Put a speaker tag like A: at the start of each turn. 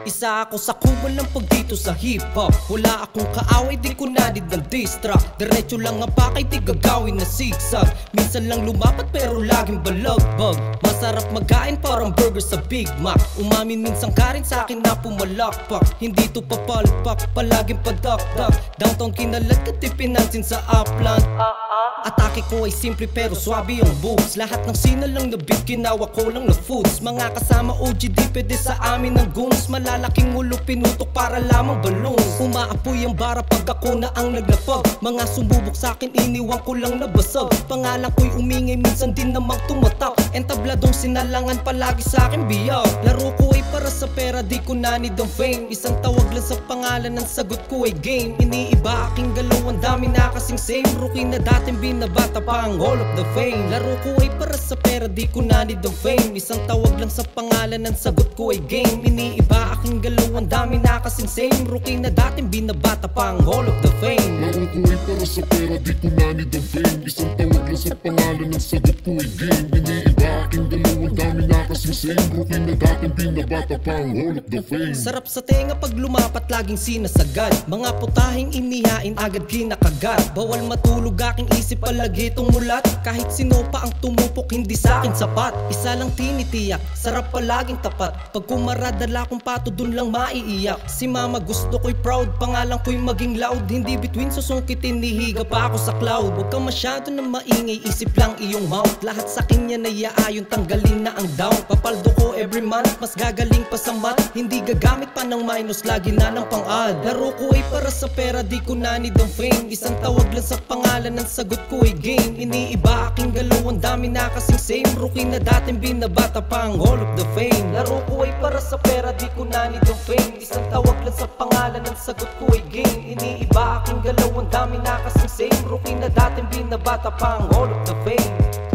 A: Isa ako sa kubol ng pagdito sa hip-hop. Wala akong kaaway, di ko nadid ng diss track. Diretso lang ang pakay, di gagawin na zigzag. Minsan lang lumapat pero laging balagbag. Masarap magkain parang burger sa Big Mac. Umamin minsan ka rin sa akin na pumalakpak. Hindi to papalpak, palaging padakdak. Downtown kinalat ka pinansin sa upland. Atake ko ay simple pero swabe yung boobs. Lahat ng sinalang na beat, ginawa ko lang na foods. Mga kasama OGD, pwede sa amin ng goons. Malalaking ulo pinutok para lamang balloons. Umaapoy ang bara pag ako na ang naglapag. Mga sumubok sa'kin, iniwan ko lang nabasag. Pangalan ko'y umingay, minsan din namang tumatak. Entabladong sinalangan palagi sa'kin biyak. Laro ko ay para sa pera, di ko nanid ang fame. Isang tawag lang sa pangalan, ang sagot ko ay game. Iniiba aking galaw, ang dami na kasing same. Rookie na dating binabata pa ang Hall of the Fame. Laro ko ay para sa pera, di ko nanid ang fame. Isang tawag lang sa pangalan, ang sagot ko ay game. Iniiba aking galaw, ang dami na kasing same. Rookie na dating binabata pa ang Hall of the Fame.
B: Laro ko ay para sa pera, di ko nanid ang fame. Isang tawag lang sa pangalan, ang sagot ko ay game. Iniiba aking galaw, ang dami na kasing same. Rookie na dating binabata pa ang Hall of the Fame.
A: Sarap sa tenga pag lumapat, laging sinasagad. Mga putahing inihain, agad kinakagat. Bawal matulog aking isip, palagi itong mulat. Kahit sino pa ang tumupok, hindi sa'kin sapat. Isa lang tinitiyak, sarap palaging tapat. Pag kumaradala kong pato, dun lang maiiyak. Si mama gusto ko'y proud, pangalan ko'y maging loud. Hindi between susungkitin, nihiga pa ako sa cloud. Huwag ka masyado na maingay, isip lang iyong mouth. Lahat sa kanya na iaayon, tanggalin na ang down. Papaldo ko every month, mas gagaling pa sa math. Hindi gagamit pa ng minus, lagi na ng pang-add. Laro ko ay para sa pera, di ko nanid ang fame. Isang tawag lang sa pangalan, ang sagot ko ay game. Iniiba aking galaw, ang dami na kasing same. Rookie na dating binabata pa ang Hall of the Fame. Laro ko ay para sa pera, di ko nanid ang fame. Isang tawag lang sa pangalan, ang sagot ko ay game. Iniiba aking galaw, ang dami na kasing same. Rookie na dating binabata pa ang Hall of the Fame.